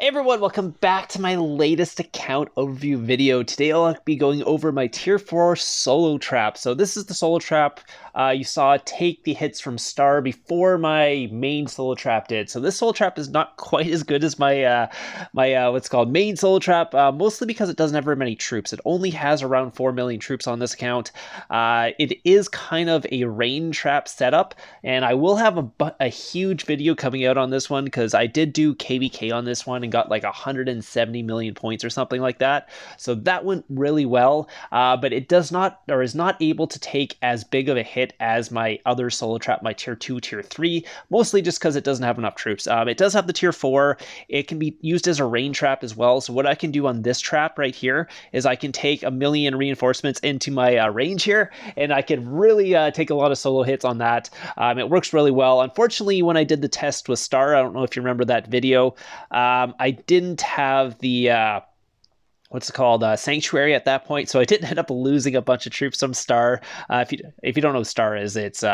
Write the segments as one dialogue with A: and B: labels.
A: Hey everyone, welcome back to my latest account overview video. Today I'll be going over my tier 4 solo trap. So this is the solo trap you saw take the hits from Star before my main solo trap did. So this solo trap is not quite as good as my what's called main solo trap, mostly because it doesn't have very many troops. It only has around 4 million troops on this account. It is kind of a rain trap setup, and I will have a huge video coming out on this one because I did do KVK on this one and got like 170 million points or something like that. So that went really well, but it does not, or is not able to take as big of a hit as my other solo trap, my tier 2, tier 3, mostly just because it doesn't have enough troops. It does have the tier 4. It can be used as a rain trap as well. So what I can do on this trap right here is I can take 1,000,000 reinforcements into my range here, and I can really take a lot of solo hits on that. It works really well. Unfortunately, when I did the test with Star, I don't know if you remember that video, I didn't have the what's it called, Sanctuary at that point, so I didn't end up losing a bunch of troops from Star. If you don't know what Star is, it's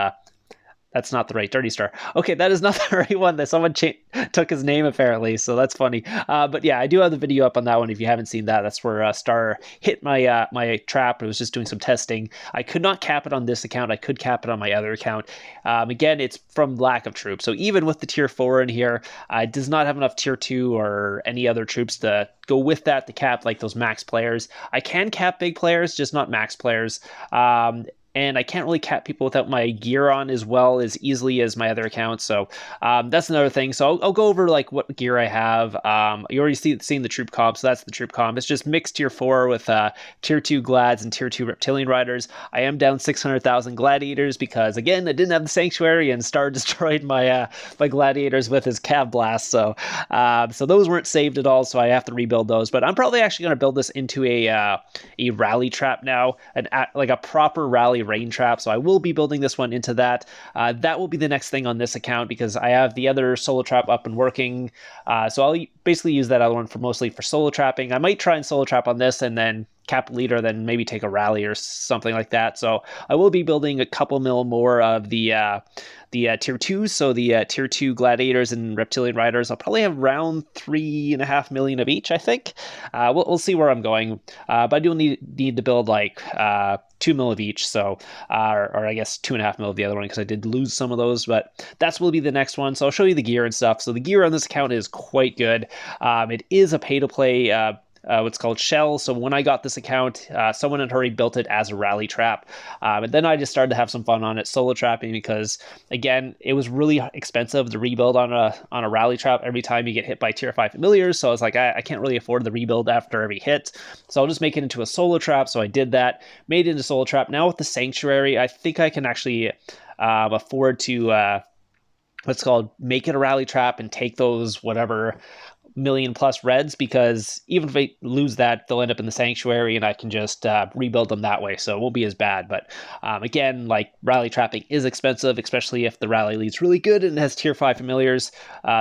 A: that's not the right Dirty Star. Okay, that is not the right one. That someone took his name apparently, so that's funny. But yeah, I do have the video up on that one. If you haven't seen that, that's where Star hit my my trap. I was just doing some testing. I could not cap it on this account. I could cap it on my other account. Again, it's from lack of troops. So even with the tier 4 in here, it does not have enough tier 2 or any other troops to go with that to cap like those max players. I can cap big players, just not max players. And I can't really cap people without my gear on as well as easily as my other accounts. So that's another thing. So I'll go over like what gear I have. You already seen the troop comp, so that's the troop comp. It's just mixed tier 4 with tier 2 glads and tier 2 reptilian riders. I am down 600,000 gladiators because again I didn't have the sanctuary and Star destroyed my my gladiators with his cav blast. So so those weren't saved at all. So I have to rebuild those. But I'm probably actually going to build this into a rally trap now, like a proper rally rain trap. So I will be building this one into that. That will be the next thing on this account because I have the other solo trap up and working. So I'll basically use that other one for mostly for solo trapping. I might try and solo trap on this and then cap leader, then maybe take a rally or something like that. So I will be building a couple mil more of the tier 2s, so the tier 2 gladiators and reptilian riders. I'll probably have around 3.5 million of each, I think. We'll see where I'm going, but I do need to build like 2 mil of each, so or I guess 2.5 mil of the other one because I did lose some of those, but that's will be the next one. So I'll show you the gear and stuff. So the gear on this account is quite good. It is a pay-to-play what's called shell. So when I got this account, someone had already built it as a rally trap. And then I just started to have some fun on it, solo trapping, because again, it was really expensive to rebuild on a rally trap every time you get hit by tier 5 familiars. So I was like, I can't really afford the rebuild after every hit. So I'll just make it into a solo trap. So I did that, made it into solo trap. Now with the sanctuary, I think I can actually afford to what's called make it a rally trap and take those whatever million plus reds, because even if I lose that, they'll end up in the sanctuary and I can just rebuild them that way, so it won't be as bad. But again, like, rally trapping is expensive, especially if the rally lead's really good and it has tier 5 familiars.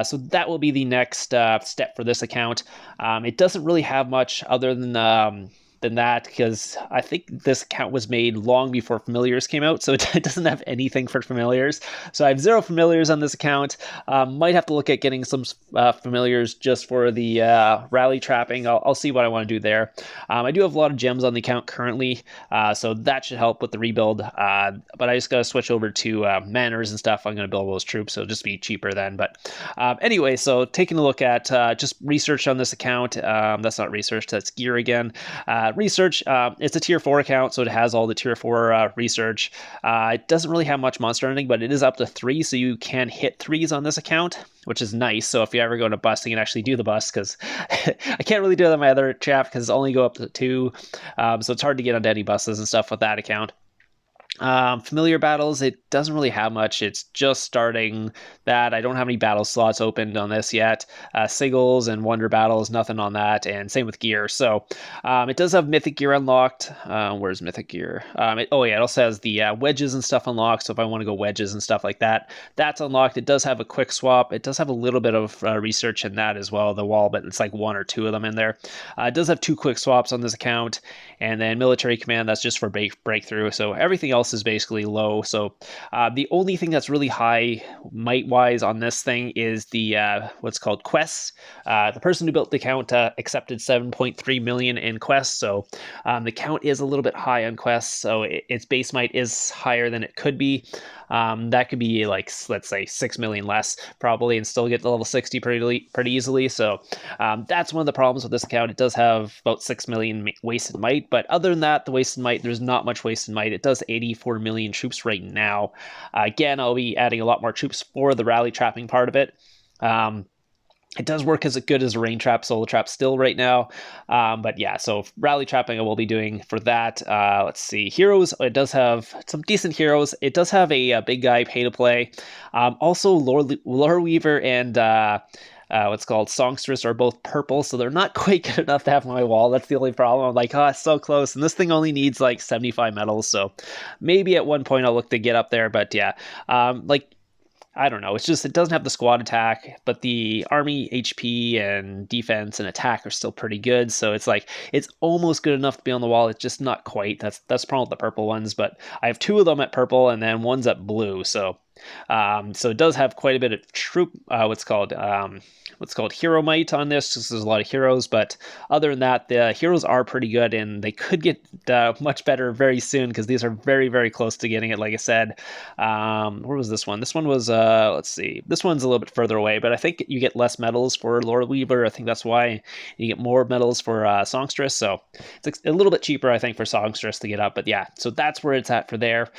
A: So that will be the next step for this account. It doesn't really have much other than that, because I think this account was made long before familiars came out, so it doesn't have anything for familiars. So I have 0 familiars on this account. Might have to look at getting some familiars just for the rally trapping. I'll see what I want to do there. I do have a lot of gems on the account currently, so that should help with the rebuild, but I just got to switch over to manners and stuff. I'm going to build those troops, so it'll just be cheaper then. But anyway, so taking a look at just research on this account. That's not research, that's gear again. Research, it's a tier 4 account, so it has all the tier 4 research. It doesn't really have much monster ending, but it is up to 3, so you can hit 3s on this account, which is nice. So if you ever go to bust, you can actually do the bust, because I can't really do that on my other trap because it's only go up to 2, so it's hard to get onto any buses and stuff with that account. Familiar battles, it doesn't really have much. It's just starting that. I don't have any battle slots opened on this yet. Sigils and wonder battles, nothing on that, and same with gear. So it does have mythic gear unlocked. Where's mythic gear? It also has the wedges and stuff unlocked, so if I want to go wedges and stuff like that, that's unlocked. It does have a quick swap. It does have a little bit of research in that as well, the wall, but it's like 1 or 2 of them in there. It does have 2 quick swaps on this account, and then military command, that's just for breakthrough. So everything else else is basically low. So the only thing that's really high might-wise on this thing is the what's called quests. The person who built the account accepted 7.3 million in quests, so the count is a little bit high on quests, so its base might is higher than it could be. That could be like, let's say 6 million less probably, and still get to level 60 pretty easily. So that's one of the problems with this account. It does have about 6 million wasted might, but other than that, the wasted might, there's not much wasted might. It does 84 million troops right now. Again, I'll be adding a lot more troops for the rally trapping part of it. It does work as good as a rain trap, solo trap still right now. But yeah, so rally trapping I will be doing for that. Let's see. Heroes, it does have some decent heroes. It does have a big guy pay to play. Also, Lore Weaver and what's called Songstress are both purple, so they're not quite good enough to have on my wall. That's the only problem. I'm like, oh, it's so close. And this thing only needs like 75 medals, so maybe at one point I'll look to get up there. But yeah, like, I don't know. It's just, it doesn't have the squad attack, but the army HP and defense and attack are still pretty good. So it's like, it's almost good enough to be on the wall. It's just not quite. That's the problem with the purple ones. But I have 2 of them at purple and then one's at blue. So it does have quite a bit of troop, what's called hero might on this. There's a lot of heroes, but other than that, the heroes are pretty good, and they could get much better very soon because these are very, very close to getting it. Like I said, where was this one? This one was, let's see, this one's a little bit further away, but I think you get less medals for Lord Weaver. I think that's why you get more medals for Songstress. So it's a little bit cheaper, I think, for Songstress to get up. But yeah, so that's where it's at for there.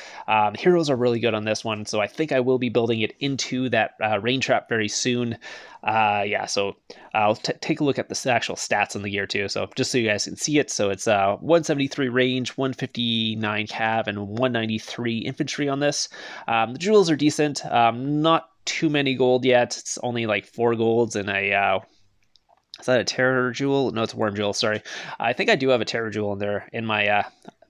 A: Heroes are really good on this one, so I think I will be building it into that rain trap very soon. Yeah, so I'll take a look at the actual stats on the gear too, so just so you guys can see it. So it's 173 range, 159 cav, and 193 infantry on this. The jewels are decent, not too many gold yet. It's only like 4 golds and a is that a terror jewel? No, it's a worm jewel, sorry. I think I do have a terror jewel in there in my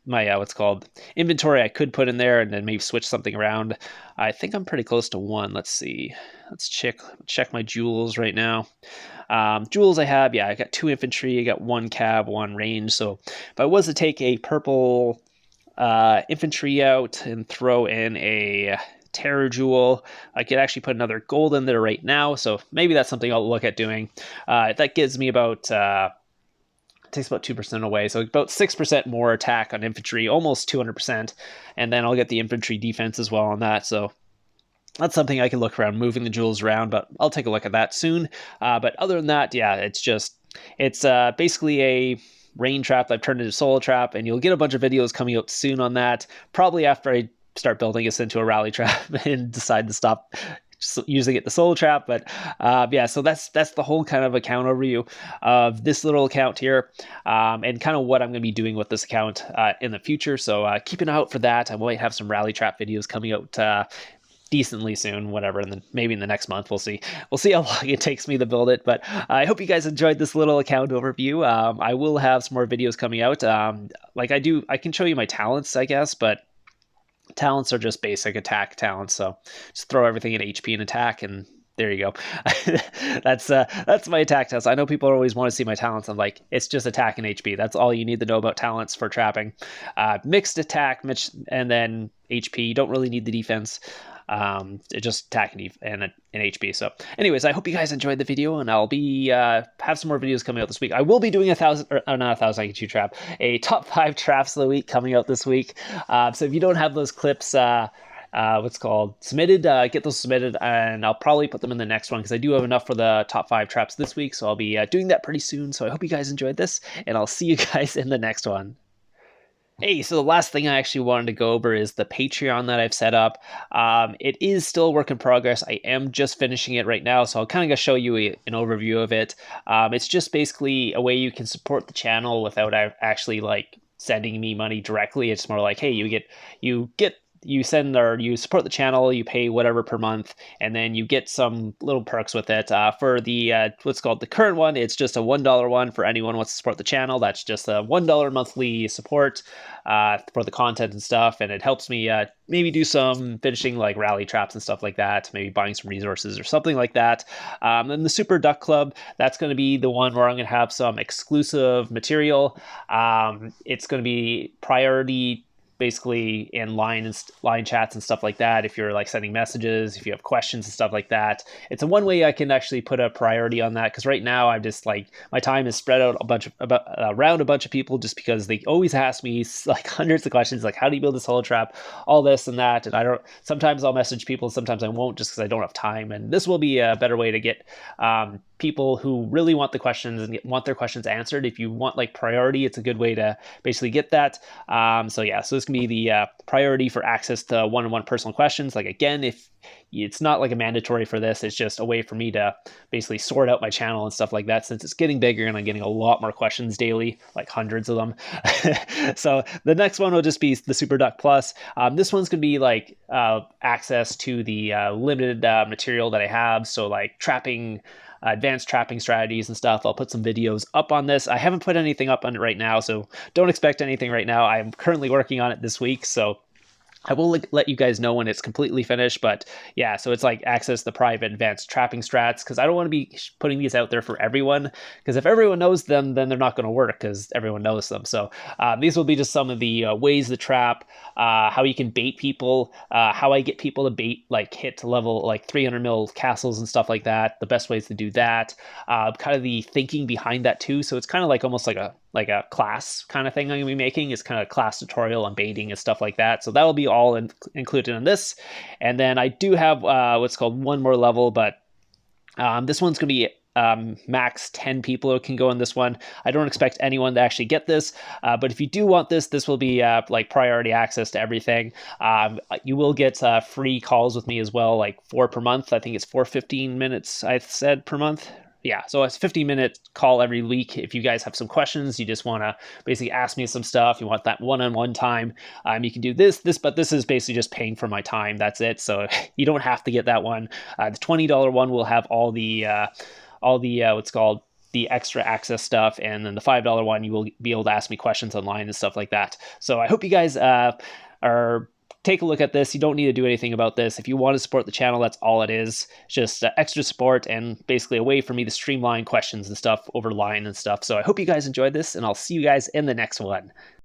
A: what's called inventory. I could put in there and then maybe switch something around. I think I'm pretty close to 1. Let's see. Let's check my jewels right now. Jewels I have, yeah, I got 2 infantry, I got 1 cav, 1 range. So if I was to take a purple infantry out and throw in a terror jewel, I could actually put another gold in there right now. So maybe that's something I'll look at doing. That gives me about takes about 2% away, so about 6% more attack on infantry, almost 200%, and then I'll get the infantry defense as well on that. So that's something I can look around, moving the jewels around, but I'll take a look at that soon. But other than that, yeah, it's basically a rain trap that I've turned into solo trap, and you'll get a bunch of videos coming out soon on that, probably after I start building this into a rally trap and decide to stop using it the solo trap. But yeah, so that's the whole kind of account overview of this little account here, and kind of what I'm going to be doing with this account in the future. So keep an eye out for that. I might have some rally trap videos coming out decently soon, whatever, and then maybe in the next month. We'll see how long it takes me to build it. But I hope you guys enjoyed this little account overview. I will have some more videos coming out. Like I can show you my talents, I guess, but talents are just basic attack talents, so just throw everything in HP and attack, and there you go. That's my attack talents. I know people always want to see my talents. I'm like, it's just attack and HP. That's all you need to know about talents for trapping. Mixed attack, and then HP. You don't really need the defense. Just attack and HP. So anyways, I hope you guys enjoyed the video, and I'll be have some more videos coming out this week. I will be doing a top 5 traps of the week coming out this week. So if you don't have those clips what's called submitted, get those submitted, and I'll probably put them in the next one because I do have enough for the top 5 traps this week. So I'll be doing that pretty soon. So I hope you guys enjoyed this, and I'll see you guys in the next one. Hey, so the last thing I actually wanted to go over is the Patreon that I've set up. It is still a work in progress. I am just finishing it right now, so I'll kind of show you an overview of it. It's just basically a way you can support the channel without actually like sending me money directly. It's more like, hey, you send or you support the channel, you pay whatever per month, and then you get some little perks with it. For the what's called the current one, it's just a $1 one for anyone who wants to support the channel. That's just a $1 monthly support for the content and stuff, and it helps me maybe do some finishing like rally traps and stuff like that, maybe buying some resources or something like that. Then the Super Duck Club, that's going to be the one where I'm going to have some exclusive material. It's going to be priority basically in line and line chats and stuff like that. If you're like sending messages, if you have questions and stuff like that, it's a one way I can actually put a priority on that. Because right now I'm just like, my time is spread out around a bunch of people, just because they always ask me like hundreds of questions, like how do you build a solo trap, all this and that. And I don't. Sometimes I'll message people, sometimes I won't, just because I don't have time. And this will be a better way to get people who really want the questions and want their questions answered. If you want like priority, it's a good way to basically get that. So yeah, so this can be the priority for access to one-on-one personal questions. Like again, if it's not like a mandatory for this, it's just a way for me to basically sort out my channel and stuff like that, since it's getting bigger and I'm getting a lot more questions daily, like hundreds of them. So the next one will just be the Super Duck Plus. This one's gonna be like access to the limited material that I have. So like trapping, advanced trapping strategies and stuff. I'll put some videos up on this. I haven't put anything up on it right now, so don't expect anything right now. I'm currently working on it this week, so I will let you guys know when it's completely finished. But yeah, so it's like access the private advanced trapping strats, because I don't want to be putting these out there for everyone, because if everyone knows them, then they're not going to work because everyone knows them. So these will be just some of the ways to trap, how you can bait people, how I get people to bait, like hit to level like 300 mil castles and stuff like that, the best ways to do that, kind of the thinking behind that too. So it's kind of like almost like a class kind of thing I'm gonna be making. It's kind of a class tutorial on baiting and stuff like that. So that will be all included in this. And then I do have what's called one more level, but this one's gonna be max 10 people who can go in this one. I don't expect anyone to actually get this, but if you do want this, this will be like priority access to everything. You will get free calls with me as well, like 4 per month. I think it's 4 15 minutes I said per month. Yeah, so it's a 15-minute call every week. If you guys have some questions, you just want to basically ask me some stuff, you want that one-on-one time, you can do this, but this is basically just paying for my time. That's it. So you don't have to get that one. The $20 one will have all the what's called the extra access stuff, and then the $5 one you will be able to ask me questions online and stuff like that. So I hope you guys take a look at this. You don't need to do anything about this. If you want to support the channel, that's all it is. Just extra support and basically a way for me to streamline questions and stuff over line and stuff. So I hope you guys enjoyed this, and I'll see you guys in the next one.